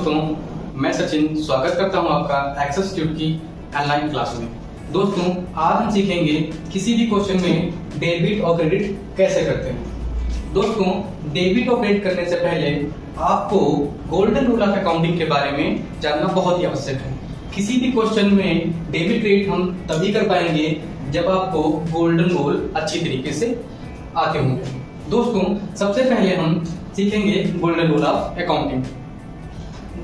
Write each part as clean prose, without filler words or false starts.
दोस्तों, मैं सचिन स्वागत करता हूं आपका एक्सेस इंस्टीट्यूट की ऑनलाइन क्लास में। दोस्तों, आज हम सीखेंगे किसी भी क्वेश्चन में डेबिट और क्रेडिट कैसे करते हैं। दोस्तों, डेबिट और क्रेडिट करने से पहले आपको गोल्डन रूल ऑफ अकाउंटिंग के बारे में जानना बहुत ही आवश्यक है। किसी भी क्वेश्चन में डेबिट क्रेडिट हम तभी कर पाएंगे जब आपको गोल्डन रूल अच्छी तरीके से आते होंगे। दोस्तों, सबसे पहले हम सीखेंगे golden rule of accounting.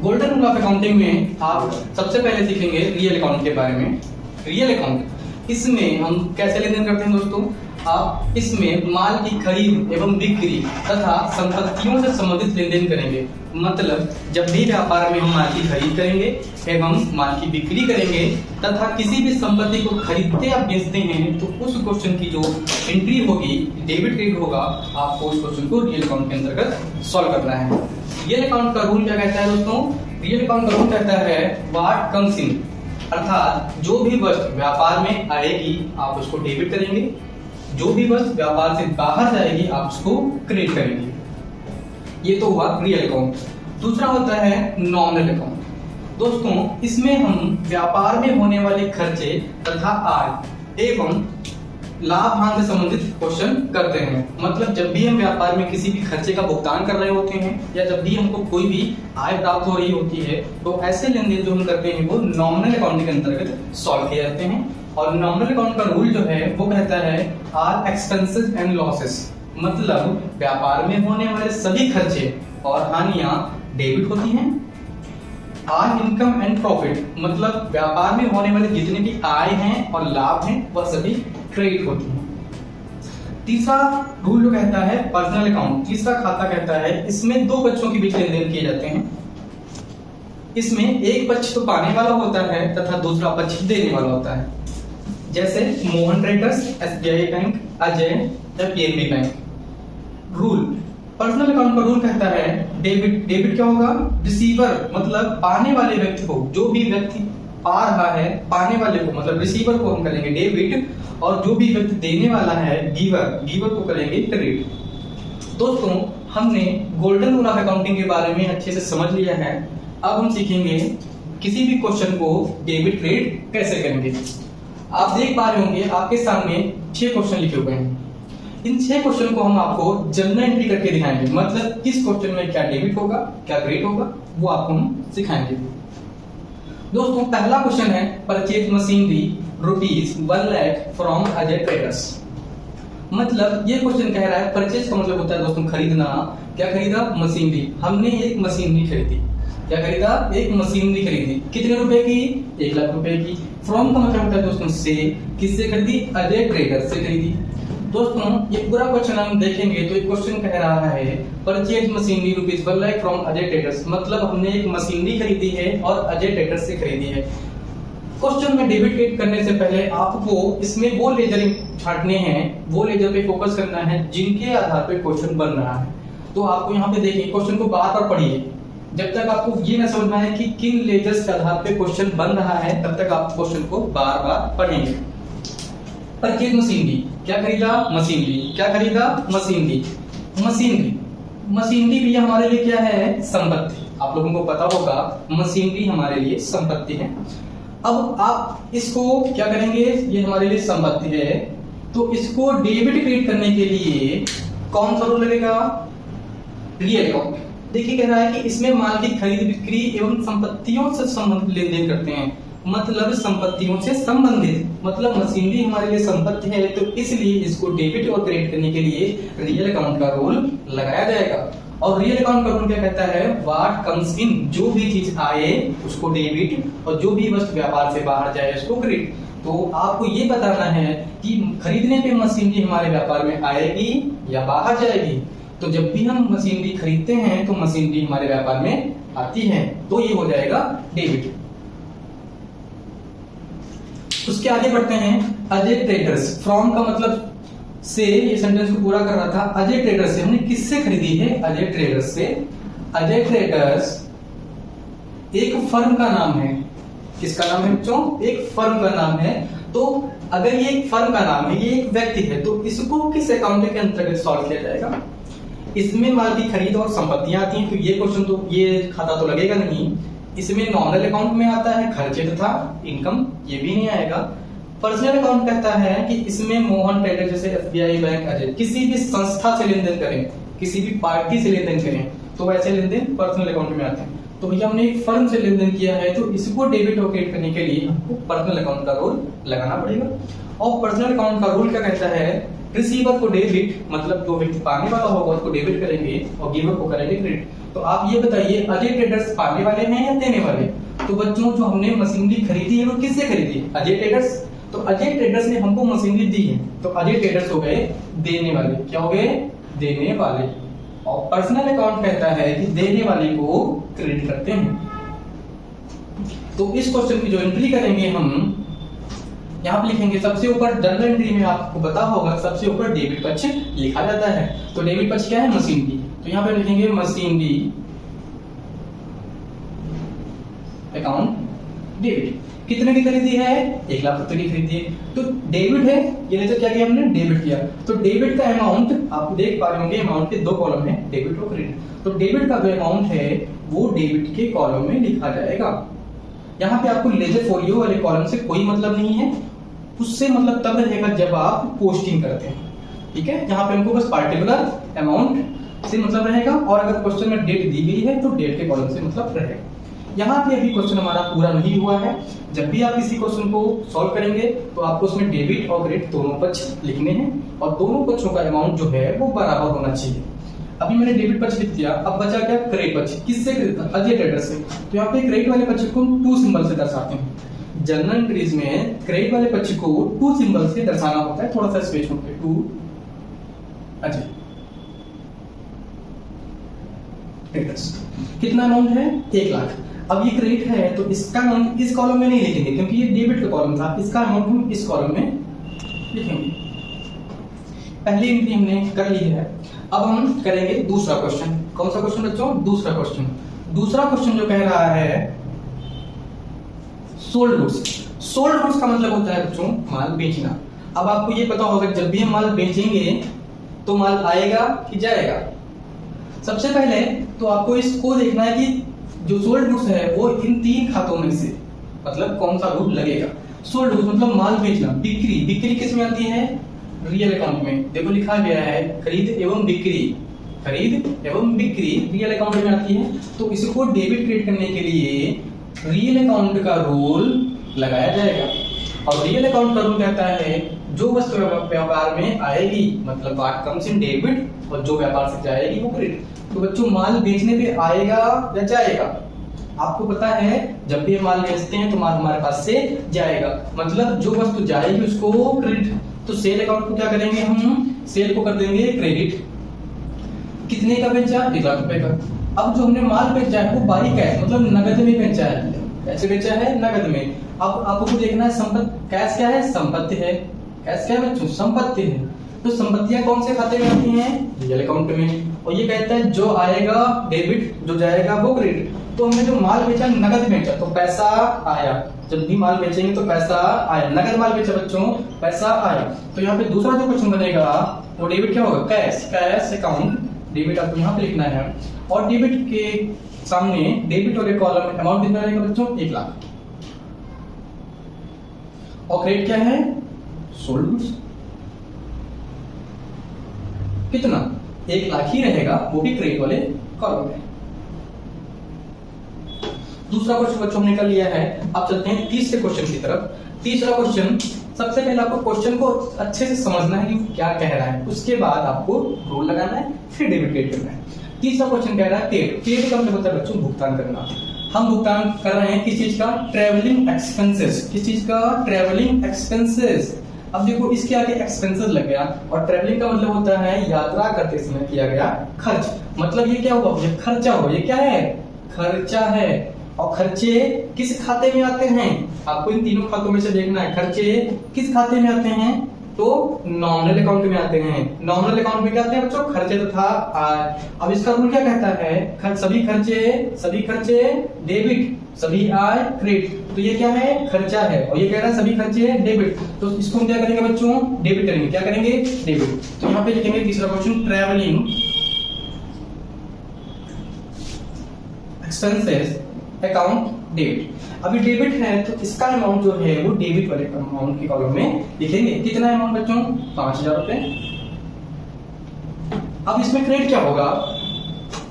Golden rule of accounting में आप सबसे पहले सीखेंगे रियल अकाउंट के बारे में। रियल अकाउंट, इसमें हम कैसे लेन देन करते हैं दोस्तों? आप इसमें माल की खरीद एवं बिक्री तथा संपत्तियों से संबंधित लेन देन करेंगे। मतलब जब भी व्यापार में हम माल की खरीद करेंगे एवं माल की बिक्री करेंगे तथा किसी भी संपत्ति को खरीदते या बेचते हैं तो उस क्वेश्चन की जो एंट्री होगी, डेबिट क्रेडिट होगा, आपको उस क्वेश्चन को रियल अकाउंट के अंतर्गत सॉल्व करना है। रियल अकाउंट का रूल क्या कहता है दोस्तों? रियल अकाउंट का रूल कहता है व्हाट कम्स इन, अर्थात जो भी वस्तु व्यापार में आएगी आप उसको डेबिट करेंगे, जो भी वस्तु व्यापार से बाहर जाएगी आप उसको क्रेडिट करेंगे। ये तो हुआ रियल अकाउंट। दूसरा होता है नॉमिनल अकाउंट। दोस्तों, इसमें हम व्यापार में होने वाले खर्चे तथा आय एवं लाभ हानि से संबंधित क्वेश्चन करते हैं। मतलब जब भी हम व्यापार में किसी भी खर्चे का भुगतान कर रहे होते हैं या जब भी हमको कोई भी आय प्राप्त हो रही होती है तो ऐसे लेन देन जो हम करते हैं वो नॉमिनल अकाउंटिंग के अंतर्गत सॉल्व किए जाते हैं। और नॉमिनल अकाउंट का रूल जो है वो कहता है ऑल एक्सपेंसेस एंड लॉसेस, मतलब व्यापार में होने वाले सभी खर्चे और हानियां डेबिट होती हैं। ऑल इनकम एंड प्रॉफिट, मतलब व्यापार में होने वाले जितने भी आय हैं और लाभ हैं वह सभी क्रेडिट होती हैं। तीसरा रूल जो कहता है पर्सनल अकाउंट, तीसरा खाता कहता है इसमें दो पक्षों के बीच लेन देन किए जाते हैं। इसमें एक पक्ष तो पाने वाला होता है तथा दूसरा पक्ष देने वाला होता है। जैसे Mohan traders, SBI bank, Ajay या PNB bank. Rule, personal account का रूल कहता है डेबिट क्या होगा? रिसीवर, मतलब पाने वाले व्यक्ति को, जो भी व्यक्ति पा रहा है पाने वाले को मतलब रिसीवर को हम करेंगे डेबिट, और जो भी व्यक्ति देने वाला है गिवर को करेंगे क्रेडिट। दोस्तों, हमने गोल्डन रूल ऑफ अकाउंटिंग के बारे में अच्छे से समझ लिया है। अब हम सीखेंगे किसी भी क्वेश्चन को डेबिट क्रेडिट कैसे करेंगे। आप देख पा रहे होंगे आपके सामने 6 क्वेश्चन लिखे हुए हैं। इन 6 क्वेश्चन को हम आपको जनरल एंट्री करके दिखाएंगे। मतलब किस क्वेश्चन में क्या डेबिट होगा क्या क्रेडिट होगा वो आपको हम सिखाएंगे। दोस्तों, पहला क्वेश्चन है purchase machinery ₹1 lakh from Ajay traders. मतलब ये क्वेश्चन कह रहा है परचेज का मतलब होता है दोस्तों खरीदना। क्या खरीदा? मशीनरी। हमने एक मशीनरी खरीदी। क्या खरीदा? एक मशीनरी खरीदी। कितने रुपए की? 1 लाख रुपए की। फ्रॉम का मतलब होता है दोस्तों से। किससे खरीदी? अजय ट्रेडर्स से खरीदी। दोस्तों, ये पूरा क्वेश्चन हम देखेंगे तो एक क्वेश्चन कह रहा है purchase machinery ₹1 lakh from Ajay traders, मतलब हमने एक मशीनरी खरीदी है और अजय ट्रेडर्स से खरीदी है। क्वेश्चन में डेबिट क्रेडिट करने से पहले आपको इसमें वो लेजर छांटने हैं, वो लेजर पे फोकस करना है जिनके आधार पे क्वेश्चन बन रहा है। तो आपको यहाँ पे देखिए क्वेश्चन को बार बार पढ़िए जब तक आपको ये ना समझ में आए कि किन लेजर्स के आधार पे क्वेश्चन बन रहा है, तब तक आप क्वेश्चन को बार बार पढ़ेंगे। परचेज मशीनरी, क्या खरीदा? मशीनरी। क्या खरीदा? मशीनरी। मशीनरी भी हमारे लिए क्या है? संपत्ति। आप लोगों को पता होगा मशीनरी हमारे लिए संपत्ति है। अब आप इसको क्या करेंगे? ये हमारे लिए संपत्ति है तो इसको डेबिट क्रेडिट करने के लिए कौन सा रूल लगेगा? Real account. देखिए कह रहा है कि इसमें माल की खरीद बिक्री एवं संपत्तियों से संबंधित लेन देन करते हैं। मतलब संपत्तियों से संबंधित, मतलब मशीनरी हमारे लिए संपत्ति है तो इसलिए इसको डेबिट और क्रेडिट करने के लिए रियल अकाउंट का रूल लगाया जाएगा। और रियल अकाउंट का रूल क्या कहता है? व्हाट कम्स इन, जो भी चीज आए उसको डेबिट और जो भी वस्तु व्यापार से बाहर जाए उसको क्रेडिट। तो आपको ये बताना है कि खरीदने पे मशीनरी हमारे व्यापार में आएगी या बाहर जाएगी। तो जब भी हम मशीनरी खरीदते हैं तो मशीनरी हमारे व्यापार में आती है तो ये हो जाएगा डेबिट। उसके आगे बढ़ते हैं अजय ट्रेडर्स। फ्रॉम का मतलब से, ये सेंटेंस को पूरा कर रहा था। अजय ट्रेडर्स से हमने किससे खरीदी है? अजय ट्रेडर्स से। अजय ट्रेडर्स एक फर्म का नाम है। किसका नाम है बच्चों? एक फर्म का नाम है। तो अगर ये एक फर्म का नाम है, ये एक व्यक्ति है, तो इसको किस अकाउंट के अंतर्गत सॉल्व किया जाएगा? इसमें माल की खरीद और संपत्तियां आती हैं, तो ये क्वेश्चन तो ये खाता तो लगेगा नहीं। इसमें नॉमिनल अकाउंट में आता है खर्चे तथा इनकम, ये भी नहीं आएगा। पर्सनल अकाउंट कहता है कि इसमें मोहन ट्रेडर जैसे एसबीआई बैंक अजय किसी भी संस्था से लेन देन करें, किसी भी पार्टी से लेन देन करें, तो वैसे लेन देन पर्सनल अकाउंट में आते हैं। तो भैया हमने एक फर्म से लेन देन किया है, तो इसको डेबिट और क्रेडिट करने के लिए हमको पर्सनल अकाउंट का रूल लगाना पड़ेगा। और पर्सनल अकाउंट का रूल क्या कहता है, रिसीवर को डेबिट, मतलब जो व्यक्ति पाने वाला होगा उसको डेबिट करेंगे और गिवर को करेंगे क्रेडिट। तो आप ये बताइए अजय ट्रेडर्स पाने वाले हैं या देने वाले? तो बच्चों जो हमने मशीनरी खरीदी है वो किससे खरीदी है? अजय ट्रेडर्स। तो अजय ट्रेडर्स ने हमको मशीनरी दी है, तो अजय ट्रेडर्स हो गए देने वाले। क्या हो गए? देने वाले। और पर्सनल अकाउंट कहता है कि देने वाले को क्रेडिट करते हैं। तो इस क्वेश्चन की जो एंट्री करेंगे हम यहाँ पे लिखेंगे, सबसे ऊपर जर्नल एंट्री में आपको पता होगा सबसे ऊपर डेबिट पक्ष लिखा जाता है। तो डेबिट पक्ष क्या है? मशीनरी। तो यहाँ पे लिखेंगे मशीनरी अकाउंट डेबिट। कितने की खरीदी है? 1 लाख रुपए की खरीदी है। तो डेबिट है, ये लेकर क्या किया हमने? डेबिट किया। तो डेबिट का अमाउंट आप देख पा रहे होंगे, अमाउंट के 2 कॉलम है, डेबिट और क्रेडिट। तो डेबिट का जो अमाउंट है वो डेबिट के कॉलम में लिखा जाएगा। यहाँ पे आपको लेजर फोलियो वाले कॉलम से कोई मतलब नहीं है, उससे मतलब तब रहेगा जब आप पोस्टिंग करते हैं। ठीक है, यहाँ पे हमको बस पार्टिकुलर अमाउंट से मतलब रहेगा, और अगर क्वेश्चन में डेट दी गई है तो डेट के कॉलम से मतलब रहेगा। यहाँ पे अभी क्वेश्चन हमारा पूरा नहीं हुआ है। जब भी आप किसी क्वेश्चन को सॉल्व करेंगे तो आपको उसमें डेबिट और क्रेडिट दोनों पक्ष लिखने हैं, और दोनों पक्षों का अमाउंट जो है वो बराबर होना चाहिए। अभी मैंने डेबिट पक्ष लिख दिया, अब बचा क्या? क्रेडिट पक्ष। किससे खरीदा? अजय ट्रेडर से। तो यहाँ पे क्रेडिट वाले पक्ष को 2 सिंबल से दर्शाते हैं। जनरल एंट्रीज में क्रेडिट वाले पक्ष को 2 सिंबल से दर्शाना होता है, थोड़ा सा स्पेस छोड़ के। 2 अजय ट्रेडर्स। कितना अमाउंट है? 1 लाख। अब ये क्रेडिट है तो इसका अमाउंट इस कॉलम में नहीं लिखेंगे क्योंकि ये डेबिट का कॉलम था, इसका अमाउंट हम इस कॉलम में लिखेंगे। पहली एंट्री हमने कर ली है। अब हम करेंगे दूसरा क्वेश्चन। कौन सा क्वेश्चन बच्चों? दूसरा क्वेश्चन। दूसरा क्वेश्चन जो कह रहा है सोल्ड गुड्स। सोल्ड गुड्स का मतलब होता है बच्चों माल बेचना। अब आपको ये पता होगा जब भी हम माल बेचेंगे तो माल आएगा कि जाएगा? सबसे पहले तो आपको इसको देखना है कि जो सोल्ड गुड्स है वो इन 3 खातों में से मतलब कौन सा रूल लगेगा। सोल्ड गुड्स मतलब माल बेचना। बिक्री, बिक्री किस में आती है? रियल अकाउंट में। देखो लिखा गया है खरीद एवं बिक्री, खरीद एवं बिक्री रियल अकाउंट में आती है। तो इसको डेबिट क्रेडिट करने के लिए रियल अकाउंट का रूल लगाया जाएगा। और रियल अकाउंट का रूल कहता है जो वस्तु व्यापार में आएगी मतलब व्हाट कम्स इन डेबिट, और जो व्यापार से जाएगी वो क्रेडिट। तो बच्चों माल बेचने पे आएगा या जाएगा? आपको पता है जब भी माल बेचते हैं तो माल हमारे पास से जाएगा, मतलब जो वस्तु जाएगी उसको क्रेडिट। तो सेल अकाउंट को क्या करेंगे हम? सेल को कर देंगे क्रेडिट। कितने का बेचा? 1 लाख रुपए का। अब जो हमने माल बेचा है वो बाई कैश मतलब नगद में बेचा है। कैसे बेचा है? नगद में। अब आपको देखना है संपत्ति। कैश क्या है? संपत्ति है। कैश क्या है बच्चों? संपत्ति है। तो संपत्तियां कौन से खाते में आती हैं? रियल अकाउंट में। और ये कहता है जो आएगा डेबिट, जो जाएगा वो क्रेडिट। तो हमने जो माल बेचा नगद बेचा तो पैसा आया। जब भी माल बेचेंगे तो पैसा आया। नगद माल बेचा बच्चों, पैसा आया। तो यहाँ पे दूसरा जो क्वेश्चन बनेगा वो डेबिट क्या होगा? कैश। कैश अकाउंट डेबिट आपको यहाँ पे लिखना है। और डेबिट के सामने डेबिट और कॉलम में अमाउंट कितना रहेगा बच्चों? 1 लाख। और क्रेडिट क्या है? Sold goods. कितना? 1 लाख ही रहेगा, वो भी क्रेडिट वाले कॉलम में। दूसरा क्वेश्चन बच्चों हमने कर लिया है। अब चलते हैं तीसरे क्वेश्चन की तरफ। तीसरा क्वेश्चन, सबसे पहले आपको क्वेश्चन को अच्छे से समझना है कि क्या कह रहा है, उसके बाद आपको रूल लगाना है, फिर डेबिट क्रेडिट करना है। तीसरा क्वेश्चन कह रहा है पेड। पेड का मतलब होता है बच्चों भुगतान करना। हम भुगतान कर रहे हैं किस चीज का? Travelling expenses. किस चीज का? Travelling expenses. अब देखो इसके आगे एक्सपेंसेस लग गया, और ट्रेवलिंग का मतलब होता है यात्रा करते समय किया गया खर्च। मतलब ये क्या हुआ? ये खर्चा हुआ। ये क्या है? खर्चा है। और खर्चे किस खाते में आते हैं? आपको इन तीनों खातों में से देखना है। खर्चे किस खाते में आते हैं? तो नॉमिनल अकाउंट में आते हैं। नॉमिनल अकाउंट में क्या आते हैं बच्चों? खर्चे तथा आय। अब इसका रूल क्या कहता है? सभी खर्चे डेबिट, सभी आय क्रेडिट। तो ये क्या है? खर्चा है। और ये कह रहा है सभी खर्चे डेबिट, तो इसको हम क्या करेंगे बच्चों? डेबिट करेंगे। क्या करेंगे? डेबिट। तो यहाँ पे लिखेंगे तीसरा question travelling expenses account debit. अभी डेबिट है तो इसका अमाउंट जो है वो डेबिट वाले अमाउंट के कॉलम में लिखेंगे। कितना अमाउंट बच्चों? 5000 रुपए। अब इसमें क्रेडिट क्या होगा?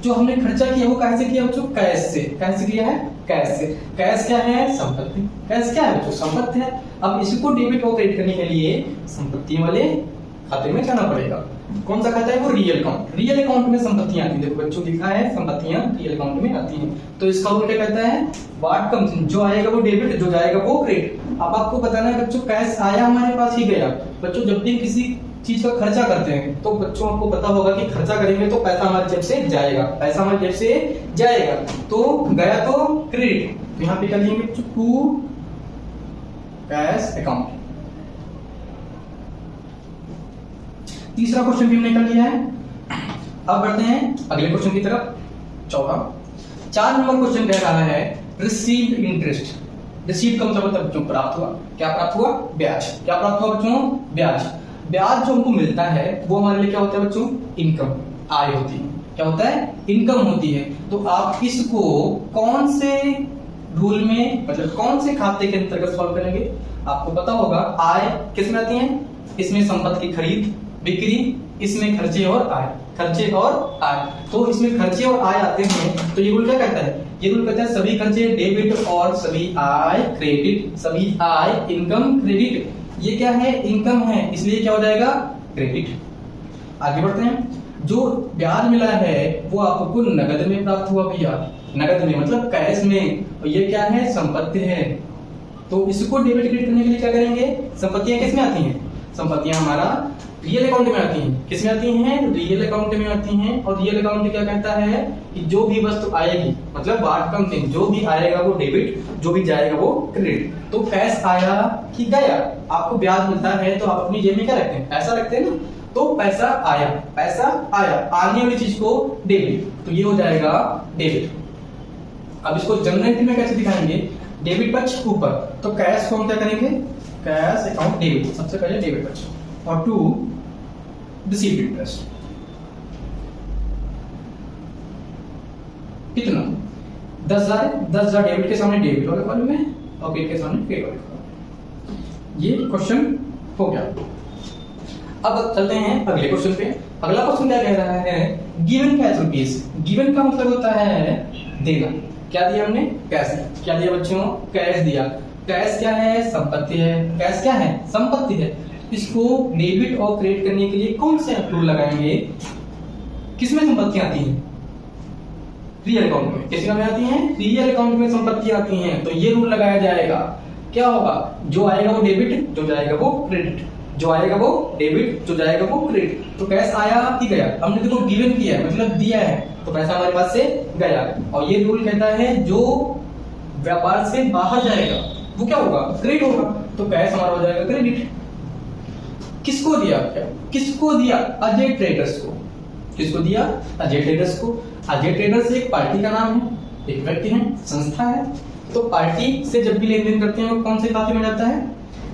जो हमने खर्चा किया वो कैसे किया बच्चों? कैश से। कैसे किया है? कैश से। कैश क्या है? संपत्ति। कैश क्या है बच्चों? संपत्ति है। अब इसको डेबिट और क्रेडिट करने के लिए संपत्ति वाले खाते में जाना पड़ेगा। कौन सा खाता है? वो रियल अकाउंट। रियल अकाउंट में संपत्तियां आती हैं। देखो बच्चों लिखा है संपत्तियां रियल अकाउंट में आती हैं। तो इसका रूल क्या कहता है? व्हाट कम्स इन, जो आएगा वो डेबिट, जो जाएगा वो क्रेडिट। अब आपको बताना है बच्चों कैश आया हमारे पास ही गया। बच्चों जब भी किसी चीज का खर्चा करते हैं तो बच्चों आपको पता होगा कि खर्चा करेंगे तो पैसा हमारे जेब से जाएगा। पैसा हमारे जेब से जाएगा तो गया तो क्रेडिट। तो यहाँ पे क्या लिखेंगे बच्चों? To cash account. तीसरा क्वेश्चन भी हमने कर लिया है। अब बढ़ते हैं अगले क्वेश्चन की तरफ। चौथा 4 नंबर क्वेश्चन कह रहा है रिसीव्ड इंटरेस्ट। रिसीव का मतलब होता है बच्चों प्राप्त हुआ। क्या प्राप्त हुआ? ब्याज। क्या प्राप्त हुआ बच्चों? ब्याज। ब्याज जो हमको मिलता है वो हमारे लिए क्या होता है बच्चों? इनकम, आय होती है। क्या होता है? इनकम होती है। तो आप इसको कौन से रूल में, मतलब कौन से खाते के अंतर्गत सॉल्व करेंगे? आपको पता होगा आय किसमें आती है? इसमें संपत्ति की खरीद बिक्री, इसमें खर्चे और आय। खर्चे और आय, तो इसमें खर्चे और आय आते हैं। तो ये रूल क्या कहता है? ये रूल कहता है सभी खर्चे डेबिट और सभी आय क्रेडिट। सभी आय इनकम क्रेडिट। ये क्या है? इनकम है, इसलिए क्या हो जाएगा? क्रेडिट। आगे बढ़ते हैं। जो ब्याज मिला है वो आपको नगद में प्राप्त हुआ भैया। नगद में मतलब कैश में। और ये क्या है? संपत्ति है। तो इसको डेबिट क्रेडिट करने के लिए क्या करेंगे? संपत्तियां किस में आती हैं? संपत्तियां हमारा रियल अकाउंट में आती हैं। किस में आती हैं? रियल अकाउंट में आती हैं। और रियल अकाउंट क्या कहता है कि जो भी वस्तु आएगी, मतलब व्हाट कम्स इन, जो भी आएगा वो डेबिट, जो भी जाएगा वो क्रेडिट। तो कैश आया कि गया? आपको ब्याज मिलता है तो आप अपनी जेब में क्या रखते हैं? पैसा रखते हैं ना। तो पैसा आया, पैसा आया, आने वाली चीज को डेबिट, तो ये हो जाएगा डेबिट। अब इसको जनरल में कैसे दिखाएंगे? डेबिट पक्ष ऊपर, तो कैश को हम क्या करेंगे? कैश अकाउंट डेबिट, सबसे पहले डेबिट पक्ष। और टू रिसीव्ड इंटरेस्ट कितना? 10,000। 10,000 डेबिट के सामने डेबिट वाले कॉलम में और क्रेडिट के सामने क्रेडिट वाले कॉलम। ये क्वेश्चन हो गया। अब चलते हैं अगले क्वेश्चन पे। अगला क्वेश्चन क्या कह रहा है? Given cash rupees. गिवन का मतलब होता है देना। क्या दिया हमने? कैश। क्या दिया बच्चों? कैश दिया। कैश क्या है? संपत्ति है। कैश क्या है? संपत्ति है। इसको डेबिट और क्रेडिट करने के लिए कौन से रूल लगाएंगे? किसमें संपत्तियां आती हैं? रियल अकाउंट में। किसमें आती हैं? रियल अकाउंट में संपत्तियां आती हैं। तो ये रूल लगाया जाएगा। क्या होगा? जो आएगा वो डेबिट, जो जाएगा वो क्रेडिट। जो आएगा वो डेबिट, जो जाएगा वो क्रेडिट। तो कैश आया कि गया? हमने देखो गिवन किया है मतलब दिया है, तो पैसा हमारे पास से गया। और ये रूल कहता है जो व्यापार से बाहर जाएगा वो क्या होगा? क्रेडिट होगा। तो कैश हमारा हो जाएगा क्रेडिट। किसको दिया? किसको दिया? अजय ट्रेडर्स को। किसको दिया? अजय ट्रेडर्स को। अजय ट्रेडर्स एक पार्टी का नाम है, एक व्यक्ति है, संस्था है। तो पार्टी से जब भी लेन देन करते हैं वो कौन से खाते में जाता है?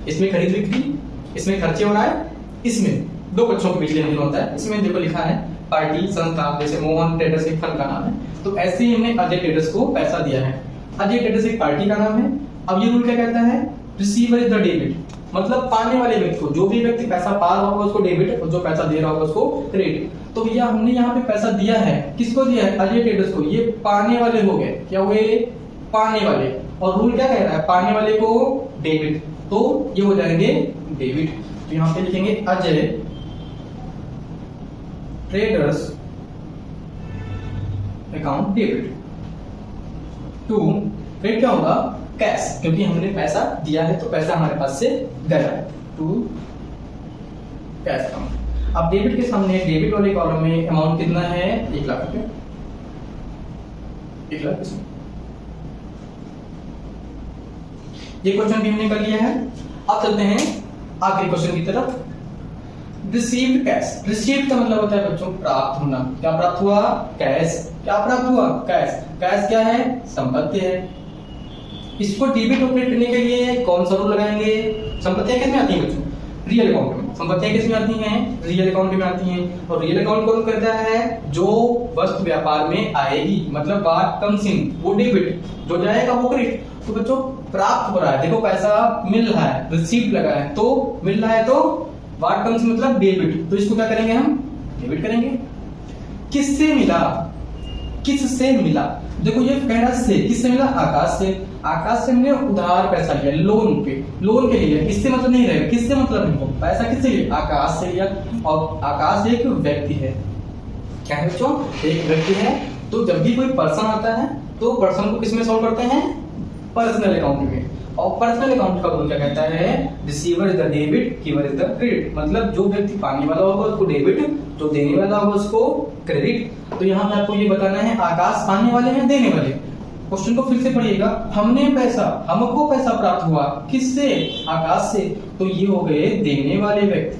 इसमें खरीद बिक्री, इसमें खर्चे हो रहा है, इसमें दो पक्षों के बीच लेन देन होता है। इसमें देखो लिखा है पार्टी संस्था, जैसे मोहन ट्रेडर्स एक फर्म का नाम है। तो ऐसे ही हमने अजय ट्रेडर्स को पैसा दिया है। अजय ट्रेडर्स एक पार्टी का नाम है। अब ये रूल क्या कहता है? रिसीवर इज द डेबिट, मतलब पाने वाले व्यक्ति को, जो भी व्यक्ति पैसा पा रहा होगा उसको डेबिट और जो पैसा दे रहा होगा उसको क्रेडिट। तो भैया हमने यहाँ पे पैसा दिया है, किसको दिया है? अजय ट्रेडर्स को। ये पाने वाले हो गए। क्या हुए? पाने वाले। और रूल क्या कह रहा है? पाने वाले को डेबिट, तो ये हो जाएंगे डेबिट। तो यहाँ पे लिखेंगे Ajay traders account debit. To credit क्या होगा? कैश, क्योंकि हमने पैसा दिया है तो पैसा हमारे पास से गया। To cash account. अब डेबिट के सामने डेबिट वाले कॉलम में अमाउंट कितना है? 1 लाख रुपए। 1 लाख इसमें। ये क्वेश्चन भी हमने कर लिया है। अब चलते हैं आखिरी क्वेश्चन की तरफ। Received cash. रिसीव्ड का मतलब होता है बच्चों प्राप्त होना। क्या प्राप्त हुआ? कैश। क्या प्राप्त हुआ? कैश। कैश क्या है? संपत्ति है। इसको डेबिट और क्रेडिट करने के लिए कौन सा रूल लगाएंगे? संपत्तियां किसमें आती हैं बच्चों? रियल अकाउंट में। संपत्तियां किस में आती हैं? रियल अकाउंट में आती हैं। और रियल अकाउंट कौन करता है? जो वस्तु व्यापार में आएगी, मतलब व्हाट कम्स इन वो डेबिट, जो जाएगा वो क्रेडिट। तो बच्चों प्राप्त हो रहा है, देखो पैसा मिल रहा है, रिसीव लगा है तो मिल रहा है, तो व्हाट कम्स मतलब डेबिट, तो इसको क्या करेंगे हम? डेबिट करेंगे। किससे मिला? किससे मिला? देखो ये कह रहा से, किससे मिला? आकाश से। आकाश से हमने उधार पैसा लिया, लोन पे, लोन के लिए। इससे मतलब नहीं रहेगा, किससे मतलब नहीं, पैसा किससे लिया? आकाश से लिया। और आकाश एक व्यक्ति है, क्या है बच्चों? एक व्यक्ति है। तो जब भी कोई पर्सन आता है तो पर्सन को किसमें सॉल्व करते हैं? पर्सनल अकाउंट में। और पर्सनल अकाउंट का रूल क्या कहता है? Receiver is the debit, giver is the credit. मतलब जो व्यक्ति पाने वाला होगा उसको डेबिट, जो देने वाला होगा उसको क्रेडिट। तो यहाँ पे आपको ये बताना है आकाश पाने वाले हैं, देने वाले। क्वेश्चन को फिर से पढ़िएगा। हमने पैसा, हमको पैसा प्राप्त हुआ किससे? आकाश से। तो ये हो गए देने वाले व्यक्ति,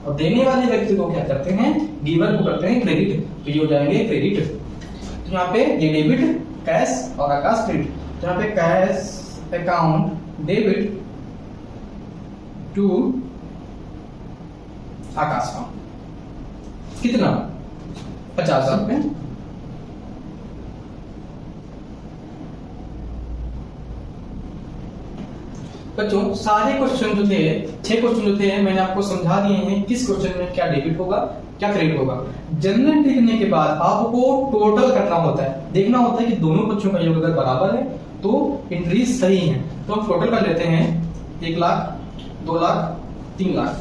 और देने वाले व्यक्ति को क्या करते हैं? गिवर को करते हैं क्रेडिट। तो ये हो जाएंगे क्रेडिट। तो यहाँ पे ये डेबिट कैश और आकाश क्रेडिट। तो यहाँ पे कैश अकाउंट डेबिट टू आकाश का कितना? 50,000 रुपए। बच्चों सारे क्वेश्चन जो थे, 6 क्वेश्चन जो थे, मैंने आपको समझा दिए हैं किस क्वेश्चन में क्या डेबिट होगा, क्या क्रेडिट होगा। जनरल एंट्री करने के बाद आपको टोटल करना होता है, देखना होता है कि दोनों पक्षों का योग अगर बराबर है तो एंट्री सही है। तो हम टोटल कर लेते हैं। 1 लाख, 2 लाख, 3 लाख।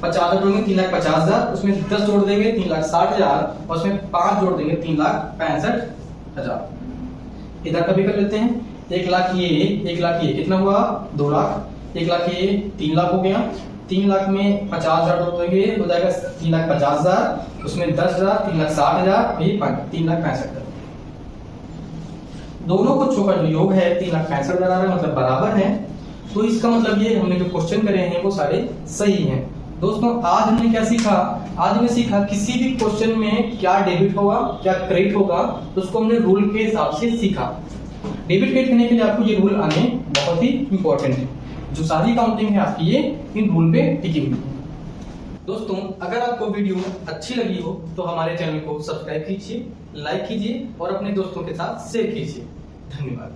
50,000 जोड़ेंगे 3,50,000, उसमें 10 जोड़ देंगे 3,60,000, और उसमें 5 जोड़ देंगे 3,65,000। इधर का भी कर लेते हैं। 1 लाख ये, 1 लाख ये, कितना हुआ? 2 लाख। 1 लाख ये 3 लाख हो गया। 3 लाख में 50,000 जोड़ देंगे हो जाएगा 3,50,000, उसमें 10,000, 3,60,000, ये 3,65,000। दोनों पक्षों का जो योग है 3,65,000 आ रहा है, मतलब बराबर है। तो इसका मतलब ये हमने जो क्वेश्चन करे हैं वो सारे सही हैं। दोस्तों आज हमने क्या सीखा? आज हमने सीखा किसी भी क्वेश्चन में क्या डेबिट होगा, क्या क्रेडिट होगा, तो उसको हमने रूल के हिसाब से सीखा। डेबिट क्रेडिट करने के लिए आपको ये रूल आने बहुत ही इंपॉर्टेंट है। जो सारी काउंटिंग है आपकी ये इन रूल पे टिकी हुई है। दोस्तों अगर आपको वीडियो अच्छी लगी हो तो हमारे चैनल को सब्सक्राइब कीजिए, लाइक कीजिए और अपने दोस्तों के साथ शेयर कीजिए। धन्यवाद।